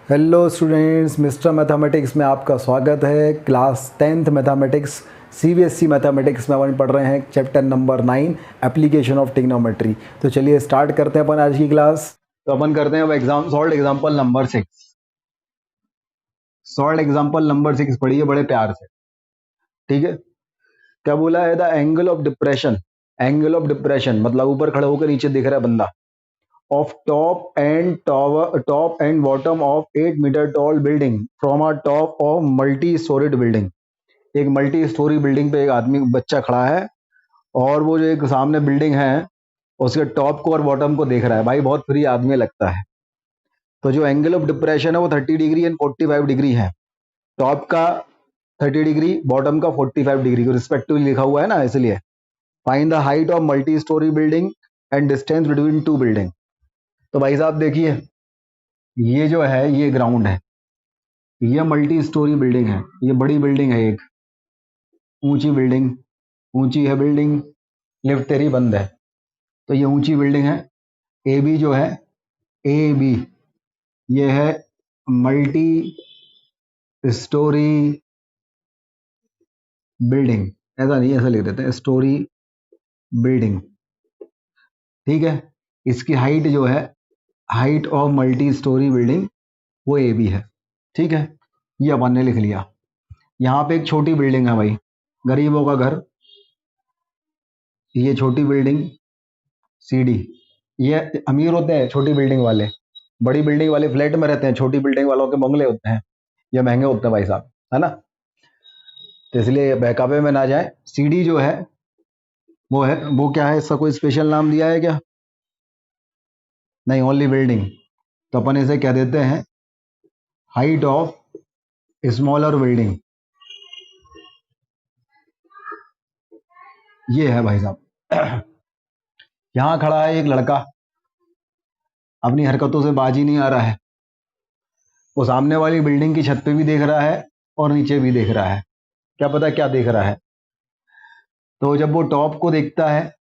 Hello students, mister mathematics में आपका स्वागत है। Class 10th mathematics CBSE mathematics में अपन पढ़ रहे हैं chapter number 9 application of trigonometry. तो चलिए स्टार्ट करते हैं अपन आज की क्लास। तो अपन करते हैं अब solve example number 6। Solve example number 6 पढ़िए बड़े प्यार से, ठीक है। क्या बोला है? The angle of depression. Angle of depression मतलब ऊपर खड़े होकर नीचे दिख रहा है बंदा, of top and bottom of 8 meter tall building from a top of multi-storied building। एक मल्टी स्टोरी बिल्डिंग पे एक आदमी बच्चा खड़ा है और वो जो एक सामने बिल्डिंग है उसके टॉप को और बॉटम को देख रहा है। भाई बहुत फ्री आदमी लगता है। तो जो एंगल ऑफ डिप्रेशन है वो 30 डिग्री एंड 45 डिग्री है। टॉप का 30 डिग्री, बॉटम का 45 डिग्री को रिस्पेक्टिवली लिखा हुआ है ना, इसलिए। Find the height of multi storey building and distance between two building. तो भाई साहब देखिए, ये जो है ये ग्राउंड है, ये मल्टी स्टोरी बिल्डिंग है, ये बड़ी बिल्डिंग है, एक ऊंची बिल्डिंग, ऊंची है बिल्डिंग, लिफ्ट तेरी बंद है। तो ये ऊंची बिल्डिंग है। ए बी जो है, ए बी ये है मल्टी स्टोरी बिल्डिंग। ऐसा नहीं, ऐसा लिख देते हैं स्टोरी बिल्डिंग, ठीक है। इसकी हाइट जो है, height of multi storey building, वो ए बी है, ठीक है। ये अपन ने लिख लिया। यहाँ पे एक छोटी बिल्डिंग है भाई, गरीबों का घर, ये छोटी बिल्डिंग सी डी। ये अमीर होते हैं छोटी बिल्डिंग वाले, बड़ी बिल्डिंग वाले फ्लैट में रहते हैं, छोटी बिल्डिंग वालों के बंगले होते हैं, ये महंगे होते हैं भाई साहब, है ना। तो इसलिए बहकावे में ना जाए। सी डी जो है वो क्या है, इसका कोई स्पेशल नाम दिया है क्या? नहीं, ओनली बिल्डिंग। तो अपन इसे क्या देते हैं, हाइट ऑफ स्मॉलर बिल्डिंग। ये है भाई साहब। यहाँ खड़ा है एक लड़का, अपनी हरकतों से बाज ही नहीं आ रहा है। वो सामने वाली बिल्डिंग की छत पे भी देख रहा है और नीचे भी देख रहा है, क्या पता क्या देख रहा है। तो जब वो टॉप को देखता है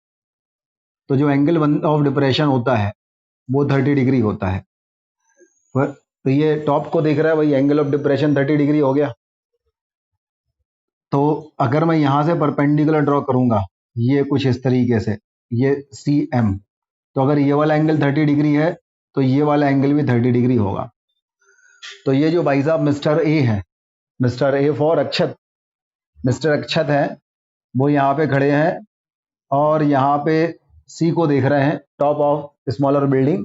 तो जो एंगल ऑफ डिप्रेशन होता है वो 30 डिग्री होता है। तो ये टॉप को देख रहा है, वही एंगल ऑफ डिप्रेशन 30 डिग्री हो गया। तो अगर मैं यहाँ से परपेंडिकुलर ड्रॉ करूंगा, ये कुछ इस तरीके से, ये सी एम, तो अगर ये वाला एंगल 30 डिग्री है तो ये वाला एंगल भी 30 डिग्री होगा। तो ये जो भाई साहब मिस्टर ए है, mister A for Akshat, mister Akshat है, वो यहाँ पे खड़े हैं और यहाँ पे सी को देख रहे हैं, टॉप ऑफ स्मॉलर बिल्डिंग।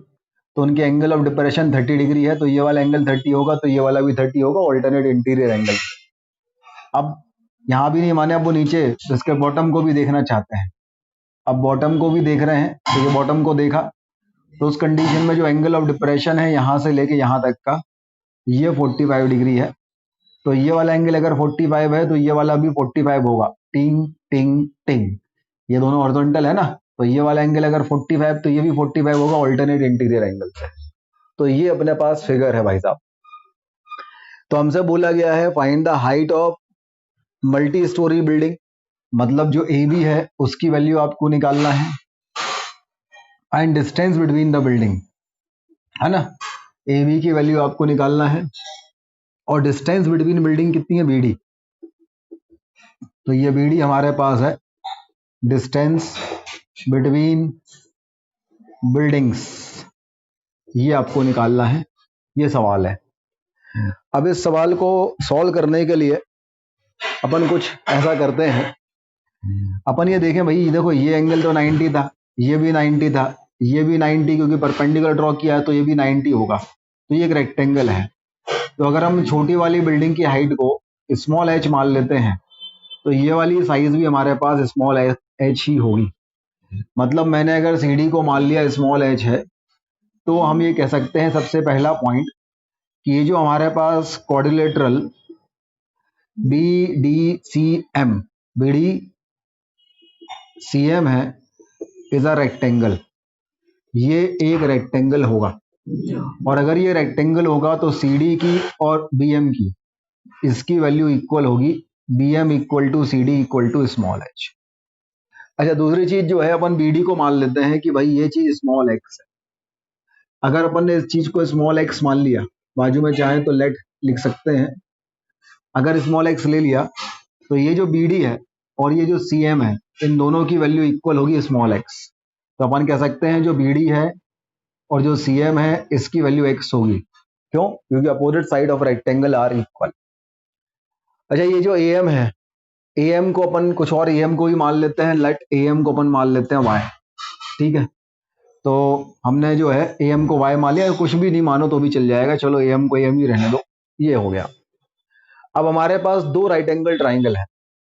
तो उनके एंगल ऑफ डिप्रेशन 30 डिग्री है, तो ये वाला एंगल 30 होगा, तो ये वाला भी 30 होगा, ऑल्टरनेट इंटीरियर एंगल। अब यहाँ भी नहीं माने, अब वो नीचे इसके बॉटम को भी देखना चाहते हैं। अब बॉटम को भी देख रहे हैं, तो ये बॉटम को देखा, तो उस कंडीशन में जो एंगल ऑफ डिप्रेशन है यहाँ से लेके यहाँ तक का, ये 45 डिग्री है। तो ये वाला एंगल अगर 45 है तो ये वाला भी 45 होगा। टिंग टिंग टिंग, ये दोनों हॉरिजॉन्टल है ना, तो ये वाला एंगल अगर 45 तो ये भी 45 होगा, ऑल्टरनेट इंटीरियर एंगल से। तो ये अपने पास फिगर है भाई साहब। तो हमसे बोला गया है find the height of multi storey building, मतलब जो ए बी है उसकी वैल्यू आपको निकालना है, and distance between the building, है ना। ए बी की वैल्यू आपको निकालना है और डिस्टेंस बिटवीन बिल्डिंग कितनी है, बी डी। तो ये बी डी हमारे पास है, डिस्टेंस बिटवीन बिल्डिंग्स, ये आपको निकालना है। ये सवाल है। अब इस सवाल को सॉल्व करने के लिए अपन कुछ ऐसा करते हैं, अपन ये देखें भाई, देखो ये एंगल तो 90 था, ये भी 90 था, ये भी 90, क्योंकि परपेंडिकुलर ड्रॉ किया है तो ये भी 90 होगा। तो ये एक रेक्टेंगल है। तो अगर हम छोटी वाली बिल्डिंग की हाइट को स्मॉल एच मान लेते हैं तो ये वाली साइज भी हमारे पास स्मॉल एच ही होगी। मतलब मैंने अगर सीढ़ी को मान लिया स्मॉल एच है, तो हम ये कह सकते हैं सबसे पहला पॉइंट कि ये जो हमारे पास quadrilateral B D C M, B D C M है, इज अ रेक्टेंगल। ये एक रेक्टेंगल होगा, और अगर ये रेक्टेंगल होगा तो सी डी की और बी एम की, इसकी वैल्यू इक्वल होगी, B M equal to C D equal to small h. अच्छा, दूसरी चीज जो है, अपन बी डी को मान लेते हैं कि भाई ये चीज स्मॉल एक्स है। अगर अपन ने इस चीज को स्मॉल एक्स मान लिया बाजू में चाहें तो लेट लिख सकते हैं। अगर स्मॉल एक्स ले लिया तो ये जो बी डी है और ये जो सी एम है, इन दोनों की वैल्यू इक्वल होगी स्मॉल एक्स। तो अपन कह सकते हैं जो बी डी है और जो सी एम है इसकी वैल्यू एक्स होगी। क्यों? क्योंकि opposite side of rectangle are equal. अच्छा, ये जो ए एम है, ए एम को अपन कुछ और ए एम को ही मान लेते हैं, लेट ए एम को अपन मान लेते हैं वाई। ठीक है, तो हमने जो है ए एम को वाई मान लिया, कुछ भी नहीं मानो तो भी चल जाएगा, चलो ए एम को ए एम ही रहने दो, ये हो गया। अब हमारे पास दो राइट एंगल ट्राइंगल है।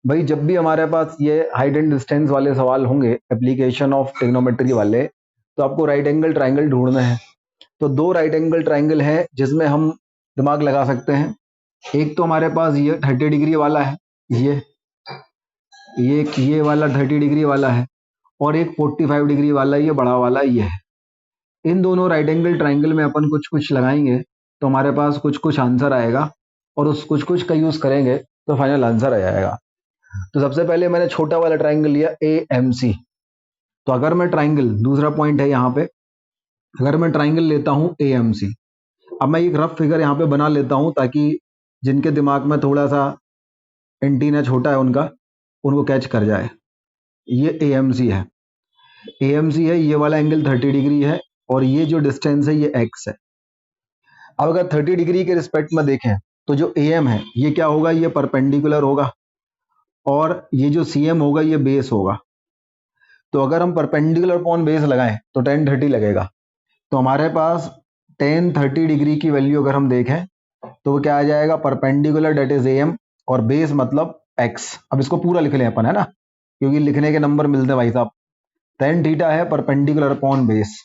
भाई जब भी हमारे पास ये हाइट एंड डिस्टेंस वाले सवाल होंगे एप्लीकेशन ऑफ ट्रिग्नोमेट्री वाले, तो आपको राइट एंगल ट्राइंगल ढूंढना है। तो दो राइट एंगल ट्राइंगल है जिसमें हम दिमाग लगा सकते हैं। एक तो हमारे पास ये 30 डिग्री वाला है, ये वाला 30 डिग्री वाला है, और एक 45 डिग्री वाला, ये बड़ा वाला ये है। इन दोनों राइट एंगल ट्राइंगल में अपन कुछ कुछ लगाएंगे तो हमारे पास कुछ कुछ आंसर आएगा, और उस कुछ कुछ का यूज करेंगे तो फाइनल आंसर आ जाएगा। तो सबसे पहले मैंने छोटा वाला ट्राइंगल लिया ए एम सी। तो अगर मैं ट्राइंगल, दूसरा पॉइंट है यहाँ पे, अगर मैं ट्राइंगल लेता हूँ ए एम सी, अब मैं एक रफ फिगर यहाँ पे बना लेता हूँ ताकि जिनके दिमाग में थोड़ा सा एंटीना छोटा है उनको कैच कर जाए। ये ए एम सी है, ए एम सी है, ये वाला एंगल 30 डिग्री है, और ये जो डिस्टेंस है ये एक्स है। अब अगर 30 डिग्री के रिस्पेक्ट में देखें तो जो ए एम है ये क्या होगा, ये परपेंडिकुलर होगा, और ये जो सी एम होगा ये बेस होगा। तो अगर हम परपेंडिकुलर अपॉन बेस लगाएं तो tan 30 लगेगा। तो हमारे पास tan 30 डिग्री की वैल्यू अगर हम देखें तो वो क्या आ जाएगा, परपेंडिकुलर डेट इज एम, और बेस मतलब एक्स। अब इसको पूरा लिख लें अपन, है ना, क्योंकि लिखने के नंबर मिलते हैं भाई साहब। tan थीटा है perpendicular upon base,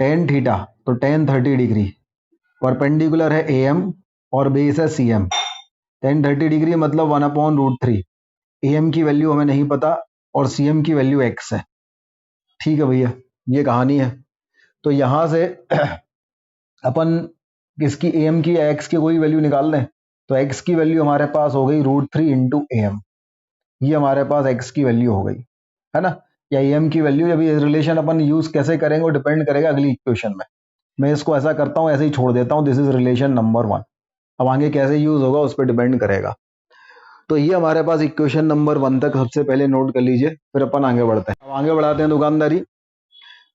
tan theta तो tan 30 डिग्री, परपेंडिकुलर है ए एम और बेस है सी एम। tan 30 डिग्री मतलब 1/√3। ए एम की वैल्यू हमें नहीं पता और सी एम की वैल्यू एक्स है। ठीक है भैया, ये कहानी है। तो यहां से अपन किसकी, ए एम की या एक्स की कोई वैल्यू निकाल लें। तो एक्स की वैल्यू हमारे पास हो गई √3 इंटू ए एम, ये हमारे पास एक्स की वैल्यू हो गई, है ना, या ए एम की वैल्यू। जब ये रिलेशन अपन यूज कैसे करेंगे वो डिपेंड करेगा अगली इक्वेशन में। मैं इसको ऐसा करता हूँ, ऐसे ही छोड़ देता हूँ, दिस इज रिलेशन नंबर 1। अब आगे कैसे यूज होगा उस पर डिपेंड करेगा। तो ये हमारे पास इक्वेशन नंबर 1 तक सबसे पहले नोट कर लीजिए, फिर अपन आगे बढ़ते हैं। अब आगे बढ़ाते हैं दुकानदारी।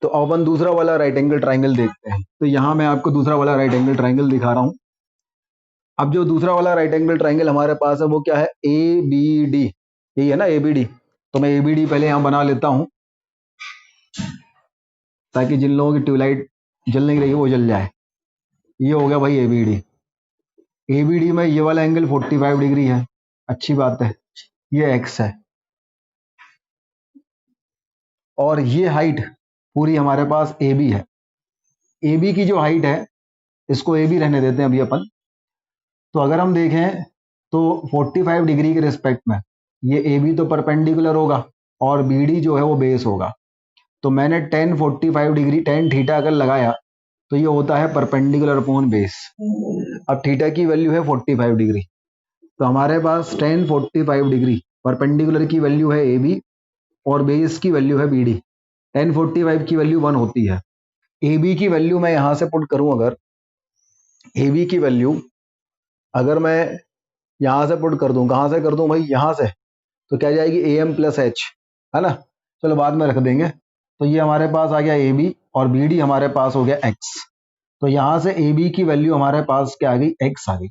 तो अब अपन दूसरा वाला राइट एंगल ट्राइंगल देखते हैं। तो यहाँ मैं आपको दूसरा वाला राइट एंगल ट्राइंगल दिखा रहा हूँ। अब जो दूसरा वाला राइट एंगल ट्राइंगल हमारे पास है वो क्या है, ए बी डी, यही है ना ए बी डी। तो मैं ए बी डी पहले यहाँ बना लेता हूँ ताकि जिन लोगों की ट्यूबलाइट जल नहीं रही वो जल जाए। ये हो गया भाई A B D. A B D में ये वाला एंगल 45 डिग्री है, अच्छी बात है, ये एक्स है, और ये हाइट पूरी हमारे पास ए बी है। ए बी की जो हाइट है इसको ए बी रहने देते हैं अभी अपन। तो अगर हम देखें तो 45 डिग्री के रिस्पेक्ट में ये ए बी तो परपेंडिकुलर होगा और बी डी जो है वो बेस होगा। तो मैंने tan 45 डिग्री, tan थीटा अगर लगाया तो ये होता है परपेंडिकुलर अपॉन बेस। अब थीटा की वैल्यू है 45 डिग्री, तो हमारे पास tan 45 डिग्री परपेंडिकुलर की वैल्यू है ए बी और बेस की वैल्यू है बी डी। tan 45 की वैल्यू 1 होती है। ए बी की वैल्यू मैं यहां से पुट करूं, अगर ए बी की वैल्यू अगर मैं यहां से पुट कर दूं, कहां से कर दूं भाई, यहां से, तो क्या जाएगी ए एम प्लस एच, है ना, चलो बाद में रख देंगे। तो ये हमारे पास आ गया ए बी और बी डी हमारे पास हो गया एक्स। तो यहां से ए बी की वैल्यू हमारे पास क्या आ गई, एक्स आ गई।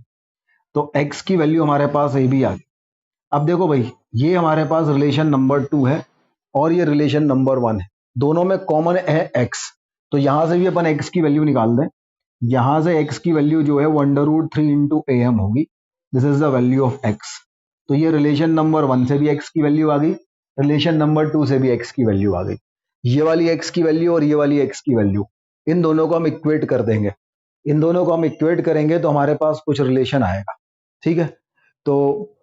तो एक्स की वैल्यू हमारे पास ए बी आ गई। अब देखो भाई, ये हमारे पास रिलेशन नंबर 2 है और ये रिलेशन नंबर 1 है, दोनों में कॉमन है एक्स। तो यहां से भी अपन एक्स की वैल्यू निकाल दें। यहां से एक्स की वैल्यू जो है 1/√3 इंटू ए एम होगी, this is the value of x. तो ये रिलेशन नंबर 1 से भी एक्स की वैल्यू आ गई, रिलेशन नंबर 2 से भी एक्स की वैल्यू आ गई। ये वाली एक्स की वैल्यू और ये वाली एक्स की वैल्यू, इन दोनों को हम इक्वेट कर देंगे। इन दोनों को हम इक्वेट करेंगे तो हमारे पास कुछ रिलेशन आएगा। ठीक है, तो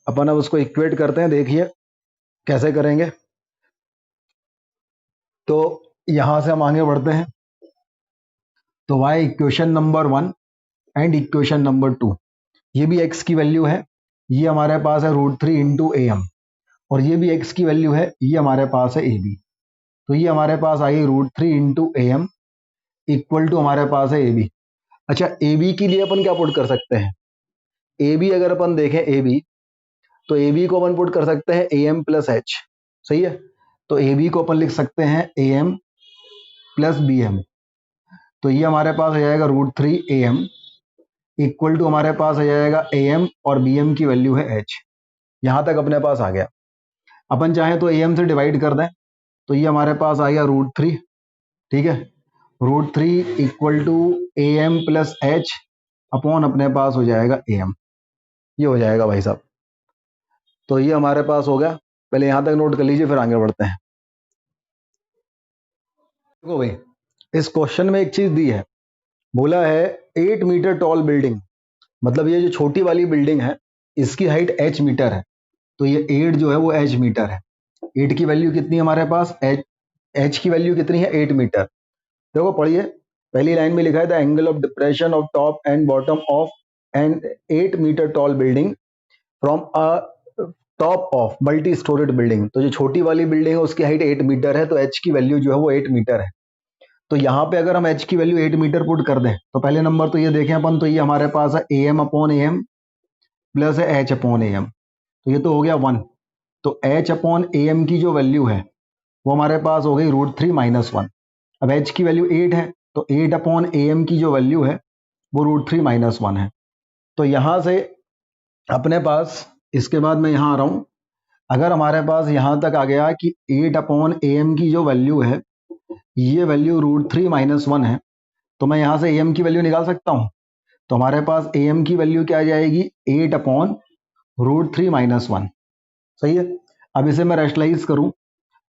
अपन अब उसको इक्वेट करते हैं, देखिए कैसे करेंगे। तो यहां से हम आगे बढ़ते हैं। तो y equation number 1 and equation number 2, ये भी एक्स की वैल्यू है, ये हमारे पास है √3 इंटू ए एम, और ये भी एक्स की वैल्यू है, ये हमारे पास है ए बी। तो ये हमारे पास आई √3 into A M equal to हमारे पास है ए बी। अच्छा, ए बी के लिए अपन क्या पुट कर सकते हैं? ए बी अगर अपन देखें ए बी, तो ए बी को अपन पुट कर सकते हैं ए एम प्लस एच। सही है। तो ए बी को अपन लिख सकते हैं A M plus B M. तो ये हमारे पास आ जाएगा √3 AM इक्वल टू हमारे पास आ जाएगा ए एम और बी एम की वैल्यू है एच। यहां तक अपने पास आ गया। अपन चाहें तो ए एम से डिवाइड कर दें, तो ये हमारे पास आ गया √3। ठीक है। √3 equal to A M plus H upon अपने पास हो जाएगा ए एम। ये हो जाएगा भाई साहब। तो ये हमारे पास हो गया। पहले यहां तक नोट कर लीजिए, फिर आगे बढ़ते हैं। देखो भाई, इस क्वेश्चन में एक चीज दी है, बोला है 8 मीटर टॉल बिल्डिंग, मतलब ये जो छोटी वाली बिल्डिंग है इसकी हाइट एच मीटर है। तो ये 8 जो है वो एच मीटर है। 8 की वैल्यू कितनी है हमारे पास? एच की वैल्यू कितनी है? 8 मीटर। देखो पढ़िए, पहली लाइन में लिखा है the angle of depression of top and bottom of an 8 metre tall building from a top of multi storeyed building. तो जो छोटी वाली बिल्डिंग है उसकी हाइट 8 मीटर है, तो एच की वैल्यू जो है वो 8 मीटर है। तो यहाँ पे अगर हम एच की वैल्यू 8 मीटर पुट कर दें, तो पहले नंबर तो ये देखें अपन, तो ये हमारे पास है A M upon A M plus है एच अपॉन ए एम। तो ये तो हो गया 1। तो एच अपॉन ए एम की जो वैल्यू है वो हमारे पास हो गई √3 - 1। अब एच की वैल्यू 8 है, तो 8 अपॉन ए एम की जो वैल्यू है वो √3 - 1 है। तो यहां से अपने पास, इसके बाद मैं यहां आ रहा हूं, अगर हमारे पास यहां तक आ गया कि 8 अपॉन ए एम की जो वैल्यू है ये वैल्यू √3 - 1 है, तो मैं यहां से ए एम की वैल्यू निकाल सकता हूं। तो हमारे पास ए एम की वैल्यू क्या आ जाएगी? 8 अपॉन √3 - 1। सही है। अब इसे मैं रैशनलाइज करूं,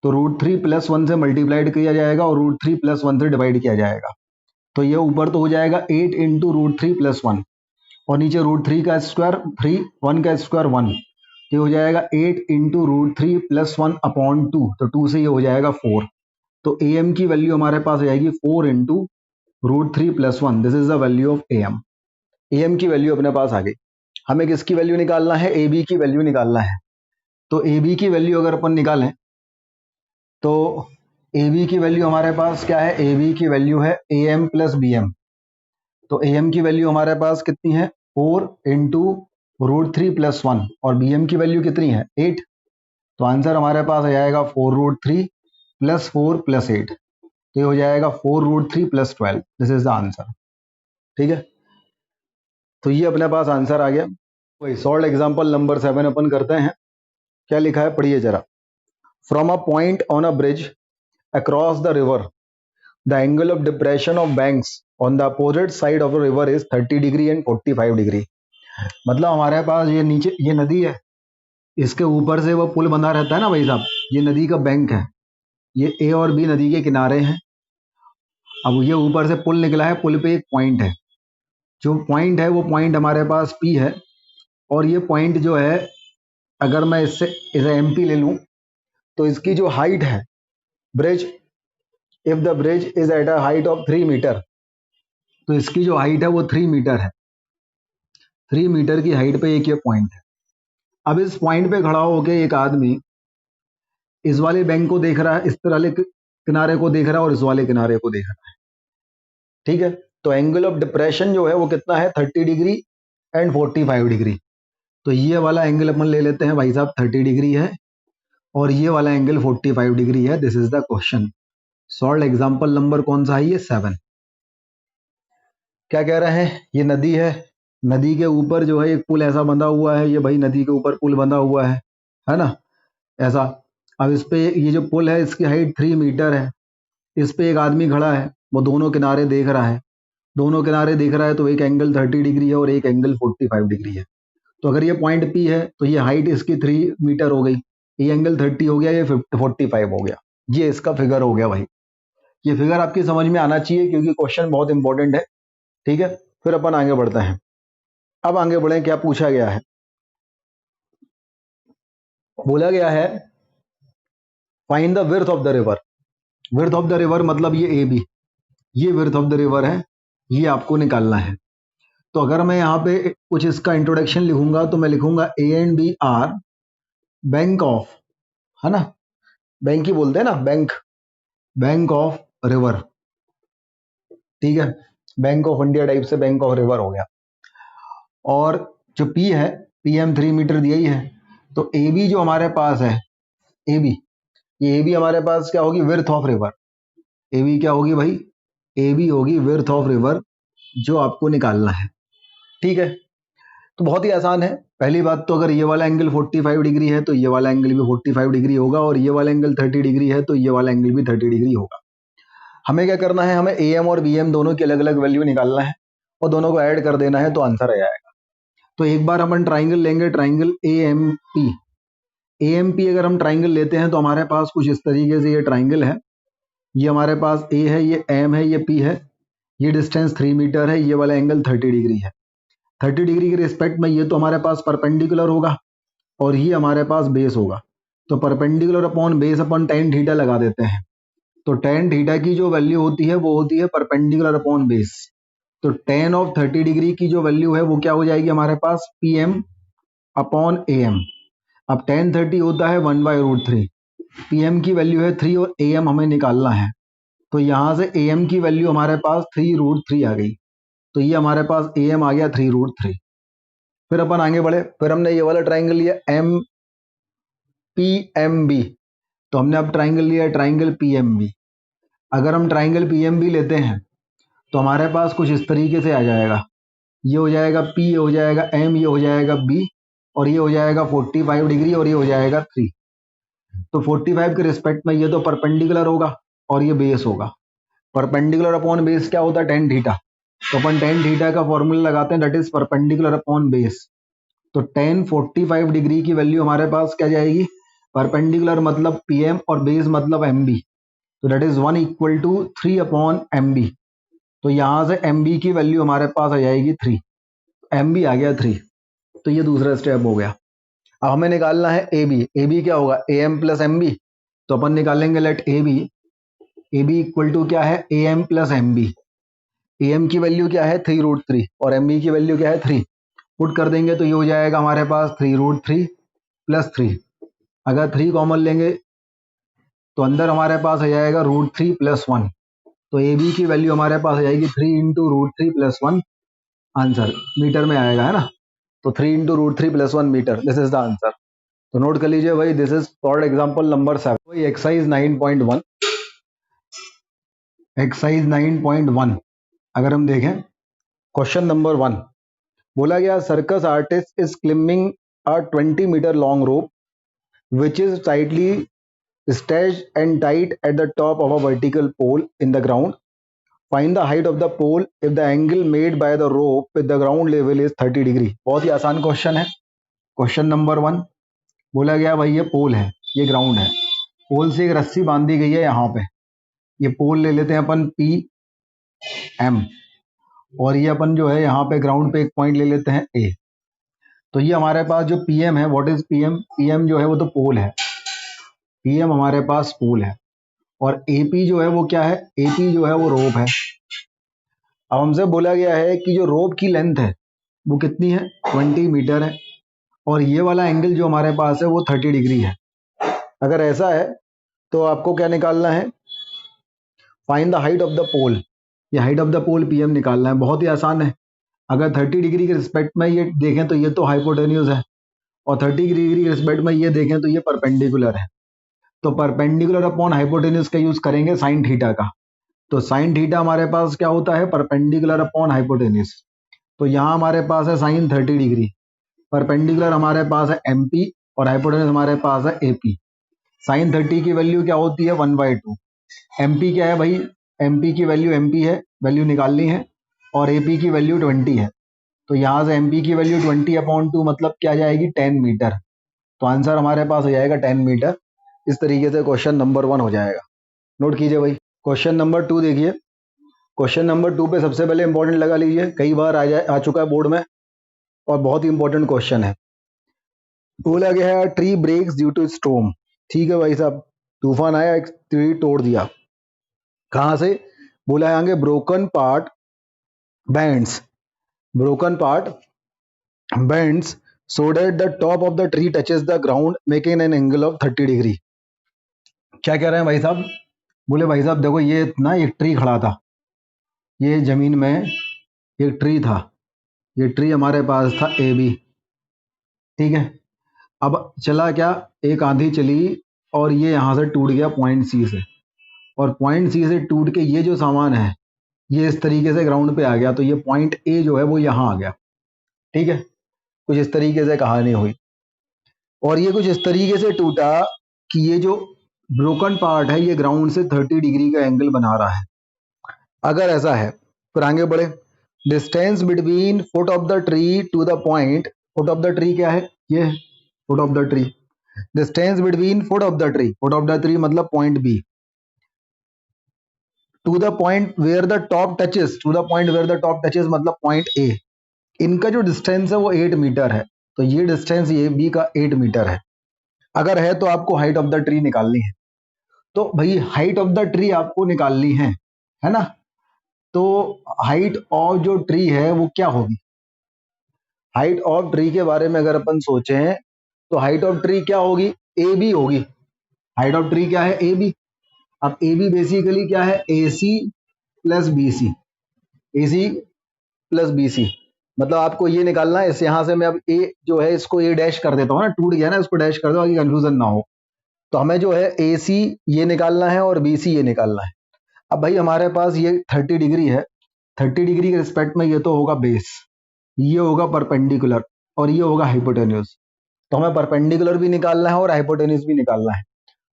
तो √3 + 1 से मल्टीप्लाइड किया जाएगा और √3 + 1 से डिवाइड किया जाएगा। तो ये ऊपर तो हो जाएगा 8 इंटू √3 + 1, और नीचे √3 का स्क्वायर 3, 1 का स्क्वायर 1। ये हो जाएगा 8 इंटू √3 + 1 अपॉन 2, तो 2 से ये हो जाएगा 4। तो ए एम की वैल्यू हमारे पास आ जाएगी 4 into √3 + 1। This is the value of A M. A M की वैल्यू अपने पास आ गई। हमें किसकी वैल्यू निकालना है? ए बी की वैल्यू निकालना है। तो ए बी की वैल्यू अगर अपन निकालें, तो ए बी की वैल्यू हमारे पास क्या है? ए बी की वैल्यू है A M plus B M. तो ए एम की वैल्यू हमारे पास कितनी है? 4 इंटू √3 + 1, और बी एम की वैल्यू कितनी है? 8। तो आंसर हमारे पास आ जाएगा 4√3 + 4 + 8। तो ये हो जाएगा 4√3 + 12। This is the answer. ठीक है। तो ये अपने पास आंसर आ गया। वही सॉल्व एग्जाम्पल नंबर 7 अपन करते हैं। क्या लिखा है पढ़िए जरा। From a point on a bridge across the river, the angle of depression of banks on the opposite side of the river is 30 degree and 45 degree. मतलब हमारे पास ये नीचे ये नदी है, इसके ऊपर से वो पुल बना रहता है ना भाई साहब, ये नदी का बैंक है। ये ए और बी नदी के किनारे हैं। अब ये ऊपर से पुल निकला है, पुल पे एक पॉइंट है। जो पॉइंट है वो पॉइंट हमारे पास पी है, और ये पॉइंट जो है, अगर मैं इससे इसे एम पी ले लूं, तो इसकी जो हाइट है bridge, if the bridge is at a height of 3 metre, तो इसकी जो हाइट है वो 3 मीटर है। 3 मीटर की हाइट पे एक ये पॉइंट है। अब इस पॉइंट पे खड़ा होके एक आदमी इस वाले बैंक को देख रहा है, इस वाले किनारे को देख रहा है, और इस वाले किनारे को देख रहा है। ठीक है। तो एंगल ऑफ डिप्रेशन जो है वो कितना है? 30 डिग्री एंड 45 डिग्री। तो ये वाला एंगल अपन ले लेते हैं भाई साहब, 30 डिग्री है, और ये वाला एंगल 45 डिग्री है। This is the question. Solve example number कौन सा है? ये 7। क्या कह रहे हैं? ये नदी है, नदी के ऊपर जो है एक पुल ऐसा बंधा हुआ है। ये भाई नदी के ऊपर पुल बंधा हुआ है ना, ऐसा। अब इस पे ये जो पुल है इसकी हाइट 3 मीटर है। इस पे एक आदमी खड़ा है, वो दोनों किनारे देख रहा है। दोनों किनारे देख रहा है, तो एक एंगल 30 डिग्री है और एक एंगल 45 डिग्री है। तो अगर ये पॉइंट पी है, तो ये हाइट इसकी 3 मीटर हो गई, ये एंगल 30 हो गया, ये 45 हो गया। ये इसका फिगर हो गया भाई। ये फिगर आपकी समझ में आना चाहिए, क्योंकि क्वेश्चन बहुत इंपॉर्टेंट है। ठीक है। फिर अपन आगे बढ़ते हैं। अब आगे बढ़े, क्या पूछा गया है? बोला गया है find the width of the river. Width of the river मतलब ये ए बी, ये विड्थ ऑफ द रिवर है, ये आपको निकालना है। तो अगर मैं यहाँ पे कुछ इसका इंट्रोडक्शन लिखूंगा, तो मैं लिखूंगा A and B are bank of, है ना, बैंक ही बोलते हैं ना, बैंक, बैंक ऑफ रिवर। ठीक है। बैंक ऑफ इंडिया टाइप से बैंक ऑफ रिवर हो गया। और जो पी है, PM 3 मीटर दिया ही है, तो ए बी जो हमारे पास है, ए बी, ये ए बी हमारे पास क्या होगी, width of river. A B क्या होगी भाई, ए बी होगी विर्थ ऑफ रिवर, जो आपको निकालना है। ठीक है, तो बहुत ही आसान है। पहली बात तो अगर ये वाला एंगल 45 डिग्री है तो ये वाला एंगल भी 45 डिग्री होगा, और ये वाला एंगल 30 डिग्री है तो ये वाला एंगल भी 30 डिग्री होगा। हमें क्या करना है, हमें ए एम और बी एम दोनों की अलग अलग वैल्यू निकालना है और दोनों को ऐड कर देना है तो आंसर आ जाएगा। तो एक बार हम ट्राइंगल लेंगे, triangle A M P. A M P अगर हम ट्राइंगल लेते हैं तो हमारे पास कुछ इस तरीके से ये ट्राइंगल है। ये हमारे पास ए है, ये एम है, ये पी है, ये डिस्टेंस 3 मीटर है, ये वाला एंगल 30 डिग्री है। 30 डिग्री के रिस्पेक्ट में ये तो हमारे पास परपेंडिकुलर होगा और ये हमारे पास बेस होगा। तो perpendicular upon base upon tan theta लगा देते हैं। तो टेन थीटा की जो वैल्यू होती है वो होती है परपेंडिकुलर अपॉन बेस। तो टेन ऑफ 30 डिग्री की जो वैल्यू है वो क्या हो जाएगी हमारे पास, P M upon A M. अब टेन 30 होता है 1/√3, पी एम की वैल्यू है 3 और ए एम हमें निकालना है। तो यहाँ से ए एम की वैल्यू हमारे पास 3√3 आ गई। तो ये हमारे पास ए एम आ गया 3√3। फिर अपन आगे बढ़े, फिर हमने ये वाला ट्राइंगल लिया एम पी एम बी। तो हमने अब ट्राइंगल लिया ट्राइंगल पी एम बी। अगर हम ट्राइंगल पी एम बी लेते हैं तो हमारे पास कुछ इस तरीके से आ जाएगा। ये हो जाएगा पी, ये हो जाएगा एम, ये हो जाएगा बी, और ये हो जाएगा 45 डिग्री और ये हो जाएगा 3। तो 45 के रिस्पेक्ट में ये तो परपेंडिकुलर होगा और ये बेस होगा। परपेंडिकुलर अपॉन बेस क्या होता है, टेन थीटा। तो अपन टेन थीटा का फॉर्मूला लगाते हैं, that is perpendicular upon base. तो टेन 45 डिग्री की वैल्यू हमारे पास क्या जाएगी, परपेंडिकुलर मतलब पीएम और बेस मतलब एम बी। तो that is 1 = 3 upon M B. तो यहाँ से एम बी की वैल्यू हमारे पास आ जाएगी 3। एम बी आ गया 3। तो ये दूसरा स्टेप हो गया। अब हमें निकालना है ए बी। ए बी क्या होगा, A M plus M B. तो अपन निकालेंगे let A B. A B equal to क्या है, A M plus M B. A M की वैल्यू क्या है 3√3 और एम बी की वैल्यू क्या है 3। पुट कर देंगे तो ये हो जाएगा हमारे पास 3√3 प्लस 3। अगर 3 कॉमन लेंगे तो अंदर हमारे पास आ जाएगा √3 प्लस 1। तो ए बी की वैल्यू हमारे पास आ जाएगी 3 × √3 प्लस 1। आंसर मीटर में आएगा, है ना। तो 3 × √3 plus 1 metre, this is the answer. तो नोट कर लीजिए भाई, this is for example number 7। वही एक्सरसाइज 9.1। एक्सरसाइज 9.1 अगर हम देखें, क्वेश्चन नंबर 1 बोला गया, circus artist is climbing a 20 metre long rope which is tightly stretched and tight at the top of a vertical pole in the ground. Find the height of the pole if the angle made by the rope with the ground level is 30 degree. बहुत ही आसान question है। Question number 1 बोला गया भाई, ये पोल है, ये ground है, पोल से एक रस्सी बांधी गई है यहाँ पे। ये पोल ले लेते हैं अपन पी एम, और ये अपन जो है यहाँ पे ग्राउंड पे एक पॉइंट ले लेते हैं ए। तो ये हमारे पास जो पी एम है, what is P M, P M जो है वो तो पोल है, पी एम हमारे पास पोल है। और एपी जो है वो क्या है, एपी जो है वो रोप है। अब हमसे बोला गया है कि जो रोप की लेंथ है वो कितनी है, 20 मीटर है, और ये वाला एंगल जो हमारे पास है वो 30 डिग्री है। अगर ऐसा है तो आपको क्या निकालना है, find the height of the pole. ये height of the pole PM निकालना है, बहुत ही आसान है। अगर 30 डिग्री के रिस्पेक्ट में ये देखें तो ये तो हाइपोटेन्यूज है, और 30 डिग्री के रिस्पेक्ट में ये देखें तो ये परपेंडिकुलर है। तो परपेंडिकुलर अपॉन हाइपोटेन्यूज का यूज करेंगे साइन थीटा का। तो साइन थीटा हमारे पास क्या होता है, परपेंडिकुलर अपॉन हाइपोटेन्यूज। तो यहाँ हमारे पास है साइन 30 डिग्री, परपेंडिकुलर हमारे पास है एमपी और हाइपोटेन्यूज हमारे पास है एपी। साइन 30 की वैल्यू क्या होती है, 1/2। एमपी क्या है भाई, एमपी की वैल्यू एमपी है, वैल्यू निकालनी है, और एपी की वैल्यू 20 है। तो यहाँ से एमपी की वैल्यू 20/2 मतलब क्या जाएगी, 10 मीटर। तो आंसर हमारे पास हो जाएगा 10 मीटर। इस तरीके से क्वेश्चन नंबर 1 हो जाएगा। नोट कीजिए भाई। क्वेश्चन नंबर 2 देखिए। क्वेश्चन नंबर 2 पे सबसे पहले इंपॉर्टेंट लगा लीजिए, कई बार आ चुका है बोर्ड में और बहुत ही इंपॉर्टेंट क्वेश्चन है। बोला गया है tree breaks due to storm. ठीक है भाई साहब, तूफान आया, एक ट्री तोड़ दिया। कहाँ से, बोला है आगे broken part bands, broken part bands so that the top of the tree touches the ground making an angle of 30 degree. क्या कह रहे हैं भाई साहब, बोले भाई साहब देखो, ये ना एक ट्री खड़ा था, ये जमीन में एक ट्री था, ये ट्री हमारे पास था ए बी, ठीक है। अब चला क्या, एक आंधी चली और ये यहाँ से टूट गया पॉइंट सी से, और पॉइंट सी से टूट के ये जो सामान है ये इस तरीके से ग्राउंड पे आ गया, तो ये पॉइंट ए जो है वो यहाँ आ गया, ठीक है। कुछ इस तरीके से कहानी हुई, और ये कुछ इस तरीके से टूटा कि ये जो ब्रोकन पार्ट है ये ग्राउंड से 30 डिग्री का एंगल बना रहा है। अगर ऐसा है फिर आगे बढ़े, distance between foot of the tree to the point, foot of the tree क्या है, ये foot of the tree, distance between foot of the tree, foot of the tree मतलब point B, to the point where the top touches, to the point where the top touches मतलब point A, इनका जो distance है वो 8 metre है। तो ये distance ये बी का 8 मीटर है। अगर है तो आपको हाइट ऑफ द ट्री निकालनी है। तो भाई हाइट ऑफ द ट्री आपको निकालनी है ना। तो हाइट ऑफ जो ट्री है वो क्या होगी, हाइट ऑफ ट्री के बारे में अगर अपन सोचें तो हाइट ऑफ ट्री क्या होगी, ए बी होगी। हाइट ऑफ ट्री क्या है, ए बी। अब ए बी बेसिकली क्या है, ए सी प्लस बी सी, ए सी प्लस बी सी, मतलब आपको ये निकालना है। इस यहां से मैं अब ए जो है इसको ए डैश कर देता हूँ ना, टूट गया ना, इसको डैश कर दो ताकि कंफ्यूजन ना हो। तो हमें जो है ए सी ये निकालना है और बी सी ये निकालना है। अब भाई हमारे पास ये 30 डिग्री है, 30 डिग्री के रिस्पेक्ट में ये तो होगा बेस, ये होगा परपेंडिकुलर और ये होगा हाइपोटेन्यूज। तो हमें परपेंडिकुलर भी निकालना है और हाइपोटेन्यूज भी निकालना है।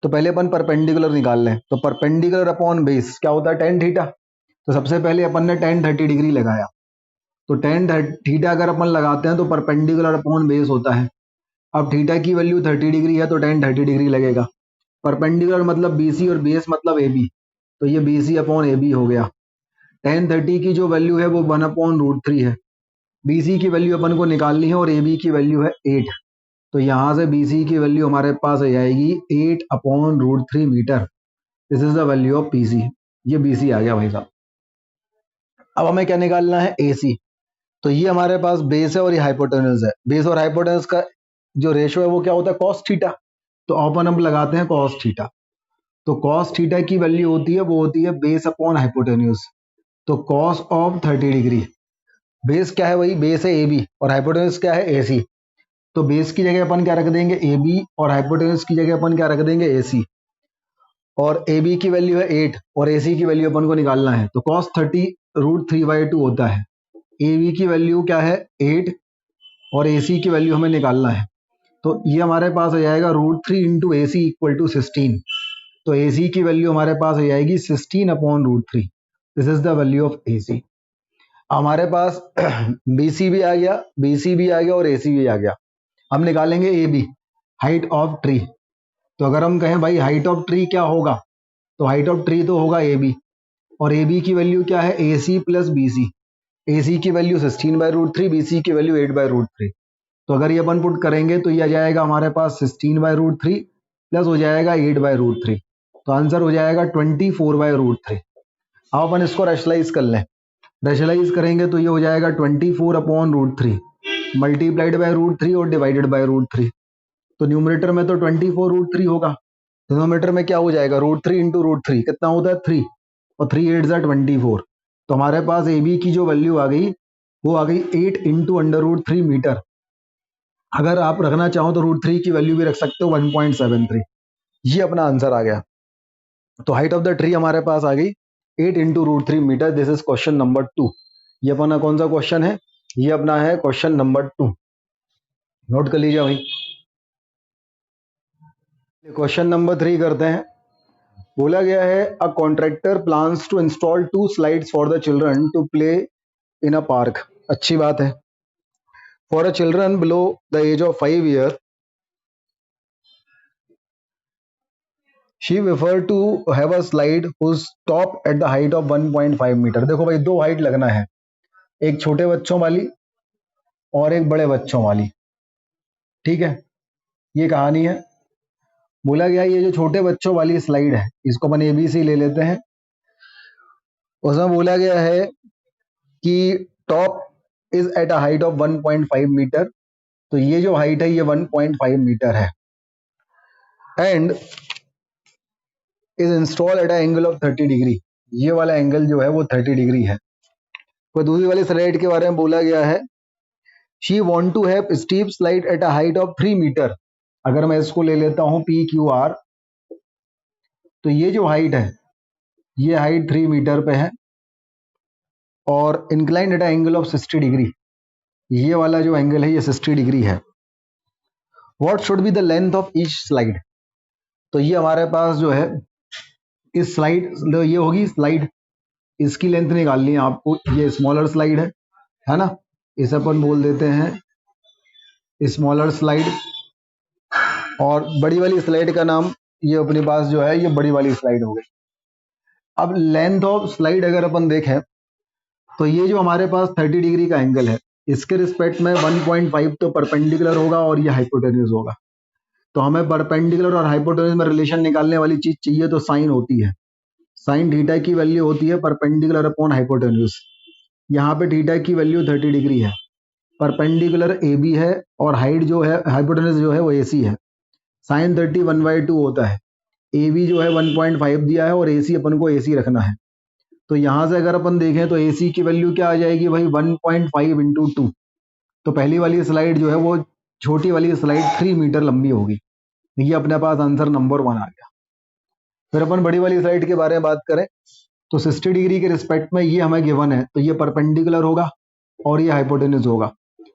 तो पहले अपन परपेंडिकुलर निकाल लें। तो परपेंडिकुलर अपॉन बेस क्या होता है, टेन थीटा। तो सबसे पहले अपन ने टेन 30 डिग्री लगाया, तो टेन थीटा अगर अपन लगाते हैं तो परपेंडिकुलर अपॉन बेस होता है। अब थीटा की वैल्यू 30 डिग्री है तो टेन 30 डिग्री लगेगा। परपेंडिकुलर मतलब बीसी और बेस मतलब ए बी, तो ये B C upon A B हो गया। टेन 30 की जो वैल्यू है वो 1/√3 है। बी सी की वैल्यू अपन को निकालनी है और ए बी की वैल्यू है 8। तो यहाँ से बी सी की वैल्यू हमारे पास आ जाएगी 8/√3 metre. This is the value of P C. ये बी सी आ गया भाई साहब। अब हमें क्या निकालना है, ए सी। तो ये हमारे पास बेस है और ये हाइपोटेन्यूज है। बेस और हाइपोटेन्यूज का जो रेशो है वो क्या होता है, कॉस थीटा। तो अपन हम लगाते हैं कॉस थीटा। तो कॉस थीटा की वैल्यू होती है वो होती है बेस अपॉन हाइपोटेन्यूज। तो कॉस ऑफ 30 डिग्री, बेस क्या है, वही बेस है ए बी और हाइपोटेन्यूज क्या है ए सी। तो बेस की जगह अपन क्या रख देंगे ए बी और हाइपोटेन्यूज की जगह अपन क्या रख देंगे ए सी। और ए बी की वैल्यू है 8 और ए सी की वैल्यू अपन को निकालना है। तो कॉस 30√3/2 होता है। ए बी की वैल्यू क्या है 8 और ए सी की वैल्यू हमें निकालना है। तो ये हमारे पास आ जाएगा √3 into A C equal to 16। तो ए सी की वैल्यू हमारे पास आ जाएगी 16/√3। This is the value of A C. हमारे पास बी सी भी आ गया, बी सी भी आ गया और ए सी भी आ गया। हम निकालेंगे A B, height of tree. तो अगर हम कहें भाई हाइट ऑफ ट्री क्या होगा, तो हाइट ऑफ ट्री तो होगा ए बी, और ए बी की वैल्यू क्या है ए सी प्लस बी सी। ए सी की वैल्यू 16/√3, बी सी की वैल्यू 8/√3। तो अगर ये अपन पुट करेंगे तो ये आ जाएगा हमारे पास 16/√3 प्लस हो जाएगा 8/√3। तो आंसर हो जाएगा 24/√3। अब अपन इसको रैशनलाइज कर लें। रैशनलाइज करेंगे तो ये हो जाएगा 24/√3 मल्टीप्लाइड बाय √3 और डिवाइडेड बाय √3। तो न्यूमरेटर में तो 24√3 होगा, डिनोमिनेटर में क्या हो जाएगा √3 इंटू √3 कितना होता है 3, और 3 8 ज़ा 24। तो हमारे पास ए बी की जो वैल्यू आ गई वो आ गई 8 इंटू √3 मीटर। अगर आप रखना चाहो तो √3 की वैल्यू भी रख सकते हो 1.73। ये अपना आंसर आ गया। तो हाइट ऑफ द ट्री हमारे पास आ गई 8 into √3 metre. This is question number 2। ये अपना कौन सा क्वेश्चन है, ये अपना है क्वेश्चन नंबर 2। नोट कर लीजिए भाई। क्वेश्चन नंबर 3 करते हैं। बोला गया है a contractor plans to install 2 slides for the children to play in a park. अच्छी बात है। For a children below the age of 5 year she prefer to have a slide whose top at the height of 1.5 metre. देखो भाई दो height लगना है, एक छोटे बच्चों वाली और एक बड़े बच्चों वाली, ठीक है। ये कहानी है। बोला गया ये जो छोटे बच्चों वाली स्लाइड है इसको अपन एबीसी ले लेते हैं। उसमें बोला गया है कि top is at a height of 1.5 metre. तो ये जो हाइट है ये 1.5 मीटर है and is install at an angle of 30 degree. ये वाला एंगल जो है वो 30 डिग्री है। तो दूसरी वाली स्लाइड के बारे में बोला गया है, she want to have steep slide at a height of 3 metre. अगर मैं इसको ले लेता हूं पी क्यू आर, तो ये जो हाइट है, ये हाइट 3 मीटर पे है और inclined at angle of 60 degree, ये वाला जो एंगल है ये 60 डिग्री है। What should be the length of each slide. तो ये हमारे पास जो है इस स्लाइड, ये होगी स्लाइड, इसकी लेंथ निकालनी है आपको। ये स्मॉलर स्लाइड है ना, इसे अपन बोल देते हैं स्मॉलर स्लाइड, और बड़ी वाली स्लाइड का नाम ये अपने पास जो है ये बड़ी वाली स्लाइड हो गई। अब लेंथ ऑफ स्लाइड अगर अपन देखें, तो ये जो हमारे पास 30 डिग्री का एंगल है, इसके रिस्पेक्ट में 1.5 तो परपेंडिकुलर होगा और ये हाइपोटेन्यूज होगा। तो हमें परपेंडिकुलर और हाइपोटेन्यूज में रिलेशन निकालने वाली चीज चाहिए, तो साइन होती है, साइन थीटा की वैल्यू होती है परपेंडिकुलर अपॉन हाइपोटेन्यूज। यहाँ पे थीटा की वैल्यू 30 डिग्री है, परपेंडिकुलर ए बी है और हाइट जो है हाइपोटेन्यूज जो है वो ए सी है। साइन 30 1/2 होता है, ए बी जो है 1.5 दिया है और ए सी अपन को ए सी रखना है। तो यहाँ से अगर अपन देखें तो ए सी की वैल्यू क्या आ जाएगी भाई, 1.5 इंटू 2। तो पहली वाली स्लाइड जो है वो छोटी वाली स्लाइड 3 मीटर लंबी होगी। ये अपने पास आंसर नंबर 1 आ गया। फिर अपन बड़ी वाली स्लाइड के बारे में बात करें, तो 60 डिग्री के रिस्पेक्ट में ये हमें गिवन है, तो ये परपेंडिकुलर होगा और ये हाइपोटेन्यूज होगा।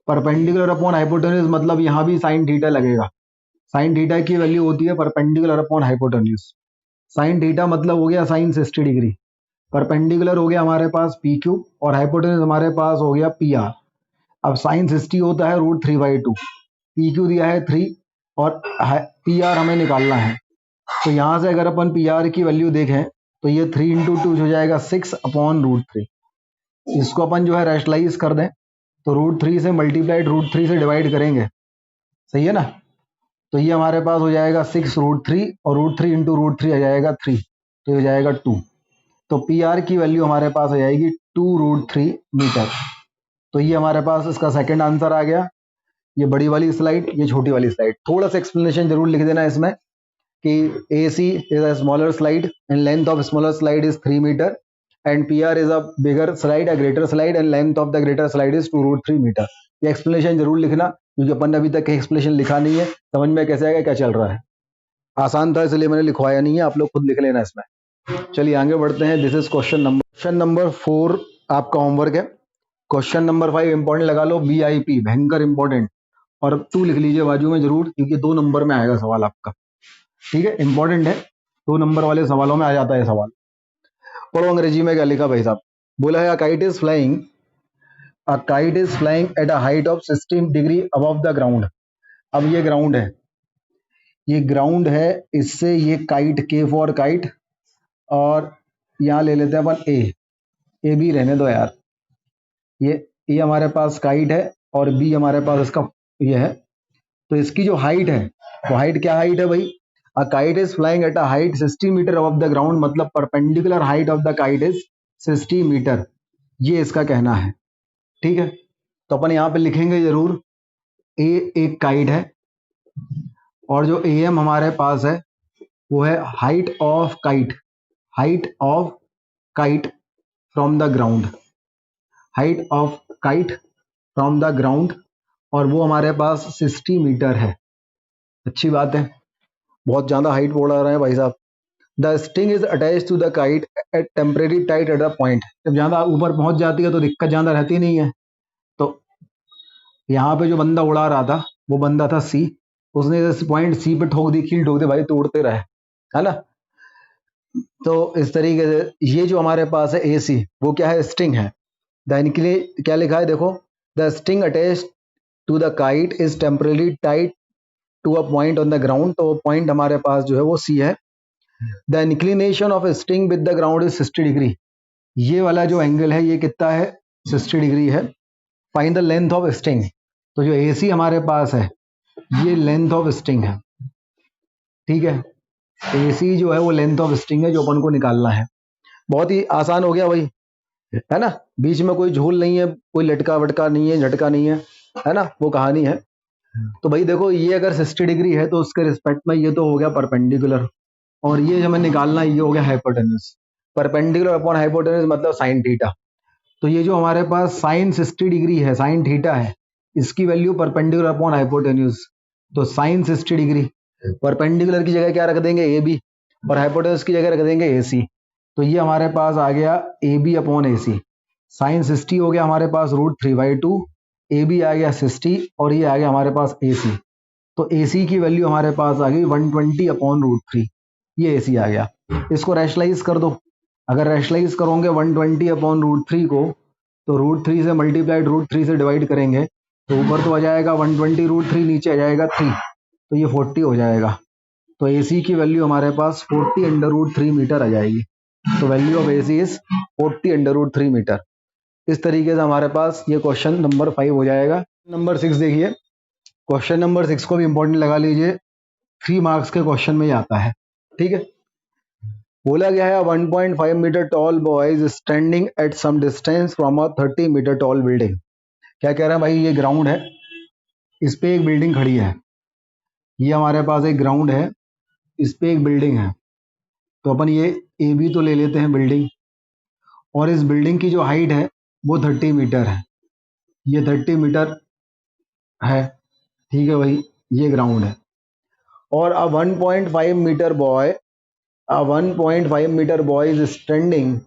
परपेंडिकुलर अपॉन हाइपोटेन्यूज मतलब यहाँ भी साइन थीटा लगेगा। साइन थीटा की वैल्यू होती है perpendicular upon hypotenuse. Sine theta मतलब हो गया साइन 60 डिग्री, परपेंडिकुलर हो गया हमारे पास पी क्यू और हाइपोटेन्यूज हमारे पास हो गया पी आर। अब साइन 60 होता है √3/2, पी क्यू दिया है 3 और पी आर हमें निकालना है। तो यहाँ से अगर अपन पी आर की वैल्यू देखें तो ये 3 इंटू 2 हो जाएगा 6/√3। इसको अपन जो है रैशनलाइज कर दें तो √3 से मल्टीप्लाइड √3 से डिवाइड करेंगे, सही है ना। तो ये हमारे पास हो जाएगा 6√3 और √3 इंटू √3 आ जाएगा 3, तो ये हो जाएगा 2। तो पी आर की वैल्यू हमारे पास आ जाएगी 2√3 मीटर। तो ये हमारे पास इसका सेकंड आंसर आ गया। ये बड़ी वाली स्लाइड, ये छोटी वाली स्लाइड। थोड़ा सा एक्सप्लेनेशन जरूर लिख देना इसमें कि AC is a smaller slide and length of smaller slide is 3 meter and PR is a bigger slide, a greater slide and length of the greater slide is 2√3 meter। ये explanation जरूर लिखना क्योंकि अपन ने अभी तक एक्सप्लेनेशन लिखा नहीं है, समझ में कैसे आएगा क्या चल रहा है। आसान था इसलिए मैंने लिखवाया नहीं है, आप लोग खुद लिख लेना इसमें। चलिए आगे बढ़ते हैं। दिस इज क्वेश्चन नंबर 4 आपका होमवर्क है। क्वेश्चन नंबर 5 इंपॉर्टेंट लगा लो, BIP भयंकर इंपॉर्टेंट, और 2 लिख लीजिए बाजू में जरूर क्योंकि 2 नंबर में आएगा सवाल आपका, ठीक है, इंपॉर्टेंट है। 2 नंबर वाले सवालों में आ जाता है सवाल। पढ़ो अंग्रेजी में क्या लिखा भाई साहब। बोला है अ kite is flying at a height of 16 degree above the ground. अब ये ग्राउंड है, ये ग्राउंड है, इससे ये काइट, के फॉर काइट, और यहाँ ले लेते हैं अपन ए बी रहने दो यार। ये हमारे पास काइट है और बी हमारे पास इसका ये है। तो इसकी जो हाइट है वो हाइट क्या हाइट है भाई, a kite is flying at a height 60 metre above the ground, मतलब perpendicular height of the kite is 60 metre, ये इसका कहना है, ठीक है। तो अपन यहाँ पे लिखेंगे जरूर ए एक काइट है और जो AM हमारे पास है वो है height of kite, height of kite from the ground, height of kite from the ground, और वो हमारे पास 60 मीटर है। अच्छी बात है, बहुत ज्यादा हाइट बोल रहे हैं भाई साहब। The string is attach to the kite at temporary tight at the point. जब ज्यादा ऊपर पहुंच जाती है तो दिक्कत ज्यादा रहती नहीं है। तो यहाँ पे जो बंदा उड़ा रहा था वो बंदा था सी, उसने इस पॉइंट सी पे ठोक दी, कील ठोक दी भाई, तो उड़ते रहे, है ना। तो इस तरीके से ये जो हमारे पास है AC, वो क्या है, स्टिंग है। द इनके क्या लिखा है देखो, the string attach to the kite is temporary tight to a point on the ground. तो पॉइंट हमारे पास जो है वो C है। The inclination of string with the ground is 60 degree. ये वाला जो एंगल है ये कितना है, 60 डिग्री है। Find the length of sting. तो जो AC हमारे पास है ये लेंथ ऑफ स्टिंग है, ठीक है। AC जो है वो लेंथ ऑफ स्टिंग है जो अपन को निकालना है। बहुत ही आसान हो गया भाई, है ना। बीच में कोई झोल नहीं है, कोई लटका वटका नहीं है, झटका नहीं है ना, वो कहानी है। तो भाई देखो ये अगर 60 डिग्री है तो उसके रिस्पेक्ट में ये तो हो गया परपेंडिकुलर, और ये हमें निकालना ये हो गया हाइपोटेन्यूज। परपेंडिकुलर अपॉन हाइपोटेन्यूज मतलब साइन थीटा। तो ये जो हमारे पास साइन 60 डिग्री है, साइन थीटा है, इसकी वैल्यू परपेंडिकुलर अपॉन हाइपोटेन्यूज। तो साइन 60 डिग्री, परपेंडिकुलर की जगह क्या रख देंगे, ए बी, और हाइपोटेन्यूज की जगह रख देंगे ए सी। तो ये हमारे पास आ गया A B upon A C. Sine 60 हो गया हमारे पास √3/2, ए बी आ गया 60, और ये आ गया हमारे पास ए सी। तो ए सी की वैल्यू हमारे पास आ गई 120 अपॉन √3, ये ए सी आ गया। इसको रैशनलाइज कर दो। अगर रैशनलाइज करोगे 120 अपॉन √3 को, तो √3 से मल्टीप्लाइड √3 से डिवाइड करेंगे तो ऊपर तो आ जाएगा 120 √3, नीचे आ जाएगा 3, तो ये 40 हो जाएगा। तो ए सी की वैल्यू हमारे पास 40 अंडर रूट 3 मीटर आ जाएगी। तो value of A C is 40 under root 3 metre. इस तरीके से हमारे पास ये क्वेश्चन नंबर 5 हो जाएगा। नंबर 6 देखिए, क्वेश्चन नंबर 6 को भी इंपॉर्टेंट लगा लीजिए, 3 मार्क्स के क्वेश्चन में ही आता है। ठीक है, बोला गया है 1.5 metre tall boy is standing at some distance from a 30 metre tall building. क्या कह रहा है भाई, ये ग्राउंड है, इस पे एक बिल्डिंग खड़ी है, ये हमारे पास एक ग्राउंड है, इस पे एक बिल्डिंग है। तो अपन ये ए बी तो ले लेते हैं बिल्डिंग, और इस बिल्डिंग की जो हाइट है वो 30 मीटर है, ये 30 मीटर है। ठीक है भाई, ये ग्राउंड है, और a 1.5 metre boy, a 1.5 metre boy is standing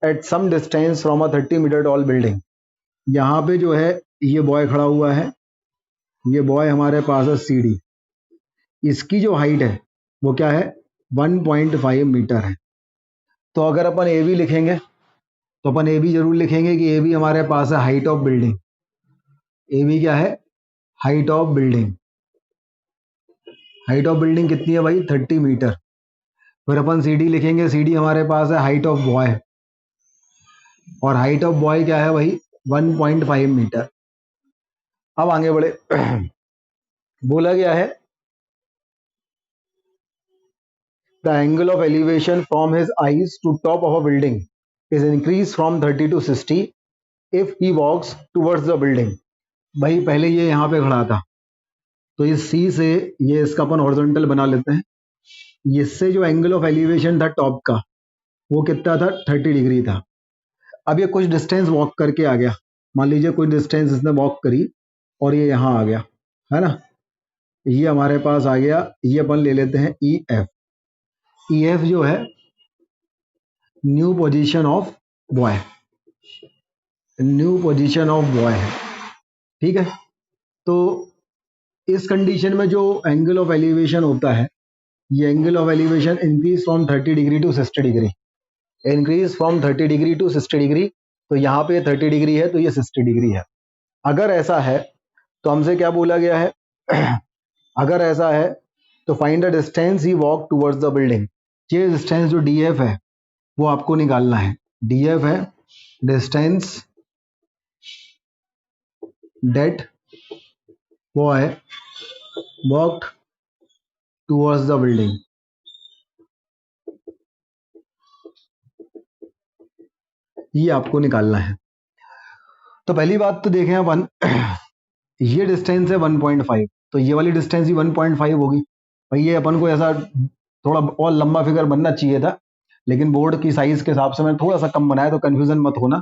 at some distance from a 30 metre tall building. यहाँ पे जो है ये बॉय खड़ा हुआ है, ये बॉय हमारे पास है सी डी, इसकी जो हाइट है वो क्या है, 1.5 मीटर है। तो अगर अपन ए बी लिखेंगे तो अपन ए बी जरूर लिखेंगे कि ए बी हमारे पास है height of building. A B क्या है, height of building. Height of building कितनी है भाई, 30 मीटर। फिर अपन सी डी लिखेंगे, सी डी हमारे पास है हाइट ऑफ बॉय, और हाइट ऑफ बॉय क्या है भाई, 1.5 मीटर। अब आगे बढ़े, बोला गया है the angle of elevation from his eyes to top of a building is increase from 30 to 60 if he walks towards the building. भाई पहले ये यहाँ पे खड़ा था, तो इस सी से ये इसका अपन हॉरिजॉन्टल बना लेते हैं। इससे जो एंगल ऑफ एलिवेशन था टॉप का, वो कितना था, 30 डिग्री था। अब ये कुछ डिस्टेंस वॉक करके आ गया, मान लीजिए कुछ डिस्टेंस इसने वॉक करी और ये यहाँ आ गया, है ना, ये हमारे पास आ गया, ये अपन ले लेते हैं ई एफ। ई एफ जो है new position of boy, new position of boy है। ठीक है, तो इस कंडीशन में जो एंगल ऑफ एलिवेशन होता है, ये angle of elevation increase from 30 degree to 60 degree, increase from 30 degree to 60 degree. तो यहाँ पे 30 डिग्री है, तो ये 60 डिग्री है। अगर ऐसा है तो हमसे क्या बोला गया है, अगर ऐसा है तो find the distance he walk towards the building. ये डिस्टेंस जो डी एफ है वो आपको निकालना है। डी एफ है distance that boy walked towards the building. ये आपको निकालना है। तो पहली बात तो देखें अपन, ये डिस्टेंस है 1.5, तो ये वाली डिस्टेंस ही 1.5 होगी। भाई ये अपन को ऐसा थोड़ा और लंबा फिगर बनना चाहिए था, लेकिन बोर्ड की साइज के हिसाब से मैंने थोड़ा सा कम बनाया, तो कंफ्यूजन मत होना।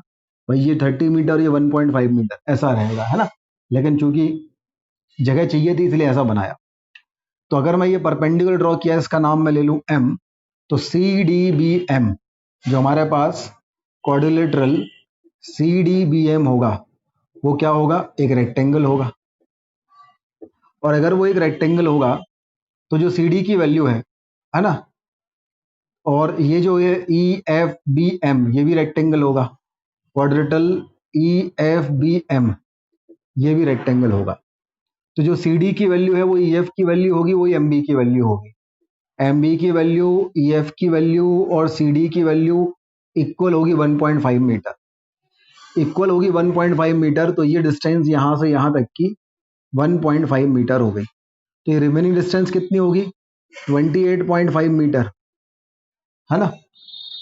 भाई ये 30 मीटर, ये 1.5 मीटर ऐसा रहेगा, है ना, लेकिन चूंकि जगह चाहिए थी इसलिए ऐसा बनाया। तो अगर मैं ये परपेंडिकुलर ड्रॉ किया, इसका नाम मैं ले लूँ एम, तो सी डी बी एम जो हमारे पास quadrilateral C D B M होगा, वो क्या होगा, एक रेक्टेंगल होगा। और अगर वो एक रेक्टेंगल होगा तो जो सी डी की वैल्यू है ना, और ये जो ये ई एफ बी एम, ये भी रेक्टेंगल होगा, quadrilateral E F B M, ये भी रेक्टेंगल होगा। तो जो सी डी की वैल्यू है वो ई एफ की वैल्यू होगी, वही एम बी की वैल्यू होगी। एम बी की वैल्यू, ई एफ की वैल्यू और सी डी की वैल्यू इक्वल होगी 1.5 मीटर, इक्वल होगी 1.5 मीटर। तो ये डिस्टेंस यहाँ से यहाँ तक की 1.5 मीटर हो गई। तो ये रिमेनिंग डिस्टेंस कितनी होगी, 28.5 मीटर, है ना।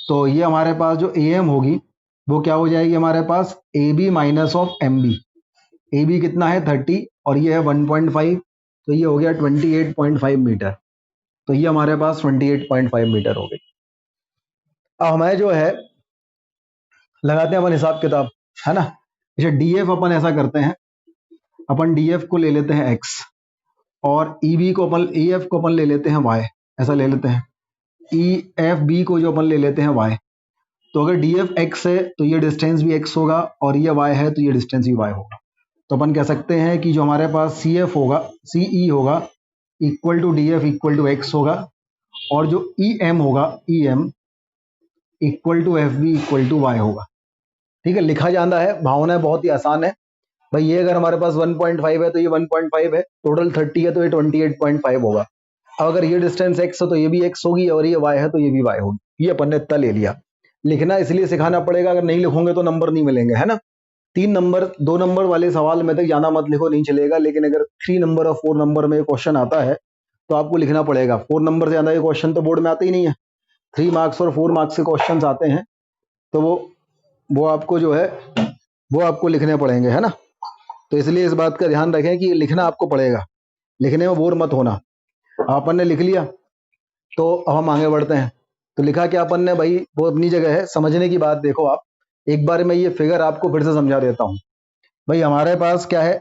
तो ये हमारे पास जो ए एम होगी वो क्या हो जाएगी, हमारे पास A B minus of M B. A B कितना है 30 और ये है 1.5, तो ये हो गया 28.5 मीटर। तो ये हमारे पास 28.5 मीटर हो गई। अब हमें जो है लगाते हैं अपन हिसाब किताब, है ना। अच्छा, डीएफ अपन ऐसा करते हैं, अपन डीएफ को ले लेते हैं एक्स, और ईबी को अपन, ईएफ को अपन ले लेते हैं वाई, ऐसा ले लेते हैं। ई एफ बी को जो अपन ले लेते हैं वाई। तो अगर डी एफ एक्स है तो ये डिस्टेंस भी एक्स होगा, और ये वाई है तो ये डिस्टेंस भी वाई होगा। तो अपन कह सकते हैं कि जो हमारे पास सी एफ होगा, सी ई होगा, equal to D F equal to X होगा, और जो ई एम होगा, E M equal to F B equal to Y होगा। ठीक है, लिखा जाना है, भावना बहुत ही आसान है भाई। ये अगर हमारे पास 1.5 है तो ये 1.5 है, टोटल 30 है तो ये 28.5 होगा। अब अगर ये डिस्टेंस x है तो ये भी x होगी, और ये y है तो ये भी y होगी। ये अपन ने इतना ले लिया। लिखना इसलिए सिखाना पड़ेगा, अगर नहीं लिखोगे तो नंबर नहीं मिलेंगे, है ना। 3 नंबर 2 नंबर वाले सवाल में तक जाना मत लिखो, नहीं चलेगा। लेकिन अगर 3 नंबर और 4 नंबर में क्वेश्चन आता है तो आपको लिखना पड़ेगा। 4 नंबर से ज्यादा ये क्वेश्चन तो बोर्ड में आते ही नहीं है। 3 मार्क्स और 4 मार्क्स के क्वेश्चन आते हैं, तो वो आपको जो है वो आपको लिखने पड़ेंगे, है ना। तो इसलिए इस बात का ध्यान रखें कि लिखना आपको पड़ेगा, लिखने में बोर मत होना। अपन ने लिख लिया तो अब हम आगे बढ़ते हैं। तो लिखा क्या अपन ने भाई, वो अपनी जगह है। समझने की बात देखो आप, एक बार मैं ये फिगर आपको फिर से समझा देता हूं। भाई हमारे पास क्या है,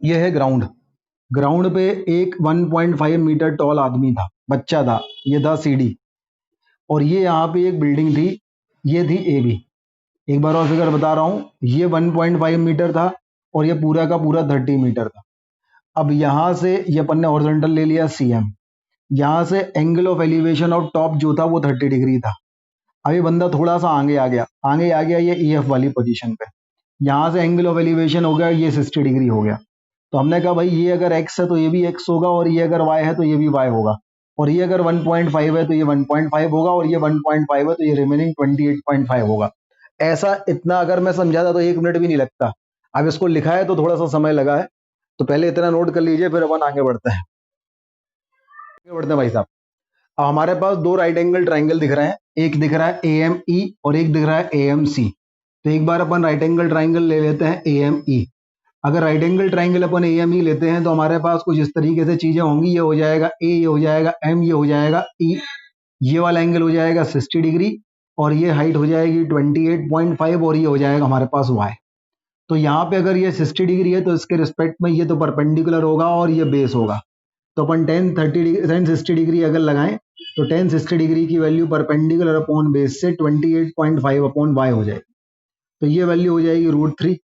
ये है ग्राउंड। ग्राउंड पे एक 1.5 मीटर टॉल आदमी था, बच्चा था, ये था सीडी। और ये यहाँ पे एक बिल्डिंग थी, ये थी ए बी। एक बार और फिगर बता रहा हूँ, ये 1.5 मीटर था, और ये पूरा का पूरा 30 मीटर था। अब यहाँ से ये अपन ने हॉरिजॉन्टल ले लिया CM। यहाँ से angle of elevation of top जो था वो 30 डिग्री था। अब ये बंदा थोड़ा सा आगे आ गया, आगे आ गया ये EF वाली पोजीशन पे। यहाँ से एंगल ऑफ एलिवेशन हो गया ये 60 डिग्री हो गया। तो हमने कहा भाई ये अगर x है तो ये भी x होगा, और ये अगर y है तो ये भी y होगा, और ये अगर 1.5 है तो ये 1.5 होगा, और ये 1.5 है तो ये रिमेनिंग 28.5 होगा। ऐसा इतना अगर मैं समझाता तो 1 मिनट भी नहीं लगता। अब इसको लिखा है तो थोड़ा सा समय लगा है, तो पहले इतना नोट कर लीजिए, फिर अपन आगे बढ़ते हैं। आगे बढ़ते हैं भाई साहब। अब हमारे पास 2 राइट एंगल ट्राइंगल दिख रहे हैं, एक दिख रहा है AME और एक दिख रहा है AMC। तो एक बार अपन राइट एंगल ट्राइंगल ले लेते हैं AME। अगर राइट एंगल ट्राइंगल अपन AME लेते हैं तो हमारे पास कुछ इस तरीके से चीजें होंगी। ये हो जाएगा A, ये हो जाएगा M, ये हो जाएगा E। ये वाला एंगल हो जाएगा 60 डिग्री, और ये हाइट हो जाएगी 28.5, और ये हो जाएगा हमारे पास Y। तो यहाँ पे अगर ये 60 डिग्री है तो इसके रिस्पेक्ट में ये तो परपेंडिकुलर होगा और ये बेस होगा। तो अपन 10 60 डिग्री अगर लगाएं तो 10 60 डिग्री की वैल्यू परपेंडिकुलर अपॉन बेस से 28.5 अपॉन वाई हो जाएगी। तो ये वैल्यू हो जाएगी √3।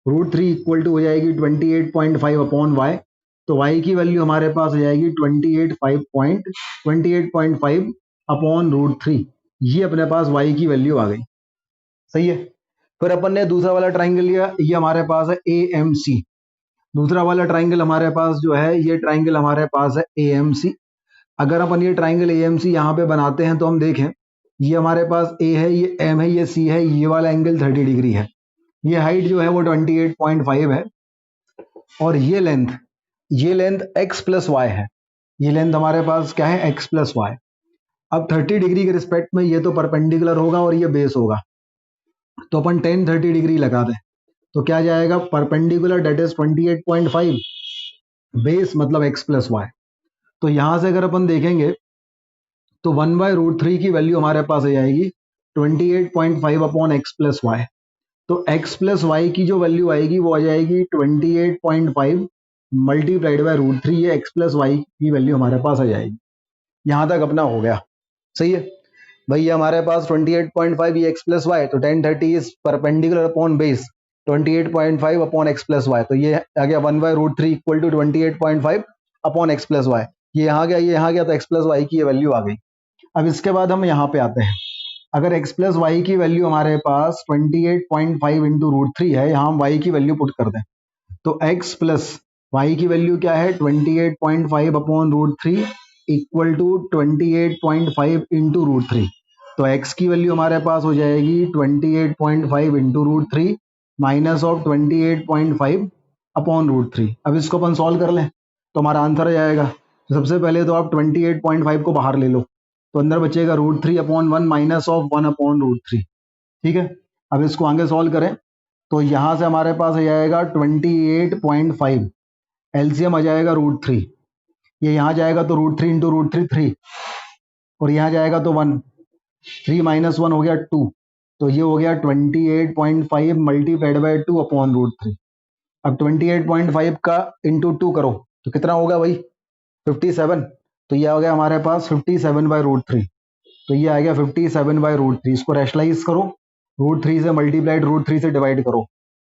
√3 इक्वल टू हो जाएगी 28.5 अपॉन वाई। तो वाई की वैल्यू हमारे पास हो जाएगी 28.5 अपॉन √3। ये अपने पास वाई की वैल्यू आ गई। सही है। फिर अपन ने दूसरा वाला ट्राइंगल लिया, ये हमारे पास है AMC। दूसरा वाला ट्राइंगल हमारे पास जो है, ये ट्राइंगल हमारे पास है AMC। अगर अपन ये ट्राइंगल AMC यहाँ पे बनाते हैं तो हम देखें, ये हमारे पास A है, ये M है, ये C है, ये वाला एंगल 30 डिग्री है। ये हाइट जो है वो 28.5 है, और ये लेंथ x प्लस वाई है। ये लेंथ हमारे पास क्या है, x प्लस वाई। अब 30 डिग्री के रिस्पेक्ट में ये तो परपेंडिकुलर होगा और ये बेस होगा। तो अपन 10 30 डिग्री लगा दें तो क्या जाएगा, परपेंडिकुलर डेट इज 28.5, बेस मतलब x प्लस वाई। तो यहां से अगर अपन देखेंगे तो 1/√3 की वैल्यू हमारे पास आ जाएगी 28.5 अपॉन एक्स प्लस वाई। तो x प्लस वाई की जो वैल्यू आएगी वो आ जाएगी 28.5 मल्टीप्लाइड बाय √3। ये x प्लस वाई की वैल्यू हमारे पास आ जाएगी। यहां तक अपना हो गया। सही है भाई, ये हमारे पास 28.5 ये x प्लस वाई, तो 10 30 is perpendicular upon base 28.5 upon X plus Y. तो ये आ गया 1/√3 equal to 28.5 upon X plus Y. ये यहाँ गया, ये यहाँ गया, तो एक्स प्लस वाई की ये वैल्यू आ गई। अब इसके बाद हम यहाँ पे आते हैं। अगर x प्लस वाई की वैल्यू हमारे पास 28.5 इंटू √3 है, यहाँ हम y की वैल्यू पुट कर दें तो x प्लस वाई की वैल्यू क्या है, 28.5 अपॉन √3 इक्वल टू 28.5 इंटू √3। तो x की वैल्यू हमारे पास हो जाएगी 28.5 इंटू √3 माइनस ऑफ 28.5 अपॉन √3। अब इसको अपन सॉल्व कर लें तो हमारा आंसर आ जाएगा। तो सबसे पहले तो आप 28.5 को बाहर ले लो, तो अंदर बचेगा √3 अपॉन 1 माइनस ऑफ 1 अपॉन √3। ठीक है। अब इसको आगे सॉल्व करें तो यहां से हमारे पास आ जाएगा 28.5, एलसीएम आ जाएगा √3। ये यहाँ जाएगा तो √3 इंटू √3 3, और यहाँ जाएगा तो 1, 3 माइनस 1 हो गया 2। तो ये हो गया 28.5 मल्टीप्लाइड बाई 2 अपॉन रूट 3। अब 28.5 का इंटू 2 करो तो कितना होगा भाई 57। तो ये आ गया हमारे पास 57 बाई रूट 3। तो ये आ गया 57 बाई रूट 3। इसको रैशनलाइज करो, रूट 3 से मल्टीप्लाइड रूट 3 से डिवाइड करो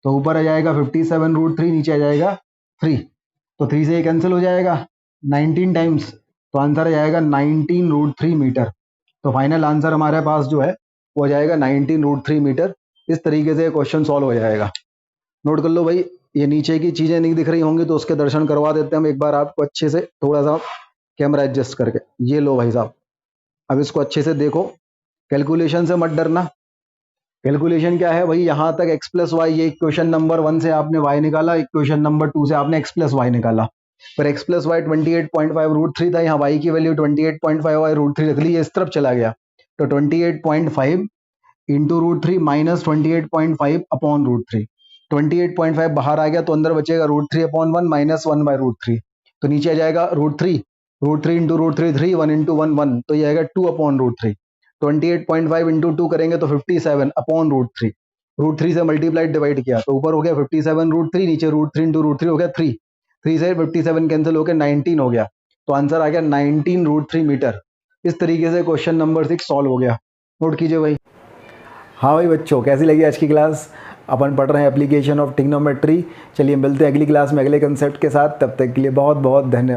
तो ऊपर आ जाएगा 57 रूट 3, नीचे आ जाएगा 3। तो 3 से ये कैंसिल हो जाएगा 19 टाइम्स, तो आंसर आ जाएगा 19 रूट 3 मीटर। तो फाइनल आंसर हमारे पास जो है वो आ जाएगा 19 रूट 3 मीटर। इस तरीके से क्वेश्चन सॉल्व हो जाएगा। नोट कर लो भाई, ये नीचे की चीजें नहीं दिख रही होंगी तो उसके दर्शन करवा देते हैं हम एक बार आपको अच्छे से, थोड़ा सा कैमरा एडजस्ट करके। ये लो भाई साहब, अब इसको अच्छे से देखो, कैलकुलेशन से मत डरना। कैलकुलेशन क्या है भाई, यहाँ तक x प्लस वाई, ये इक्वेशन नंबर 1 से आपने y निकाला, इक्वेशन नंबर 2 से आपने x प्लस वाई निकाला। पर x प्लस वाई 28.5 रूट 3 था, यहाँ y की वैल्यू 28.5 वाई रूट 3 रख ली, इस तरफ चला गया तो 28.5 into root 3 minus 28.5 upon root 3। 28.5 बाहर आ गया तो अंदर बचेगा root 3 upon 1 minus 1 by root 3। तो नीचे आ जाएगा रूट 3 इंटू रूट 3 3, 1 इंटू 1 1, तो ये आएगा 2 अपॉन रूट 3। 28.5 इंटू 2 करेंगे तो 57 अपॉन रूट 3। रूट 3 से मल्टीप्लाइड डिवाइड किया तो ऊपर हो गया 57 रूट 3, नीचे रूट 3 इंटू रूट 3 हो गया 3। 3 से 57 कैंसिल होकर 19 हो गया, तो आंसर आ गया 19 रूट 3 मीटर। इस तरीके से क्वेश्चन नंबर 6 सॉल्व हो गया। नोट कीजिए भाई। हाँ भाई बच्चों, कैसी लगी आज की क्लास? अपन पढ़ रहे हैं एप्लीकेशन ऑफ ट्रिग्नोमेट्री। चलिए मिलते हैं अगली क्लास में अगले कंसेप्ट के साथ, तब तक के लिए बहुत बहुत धन्यवाद।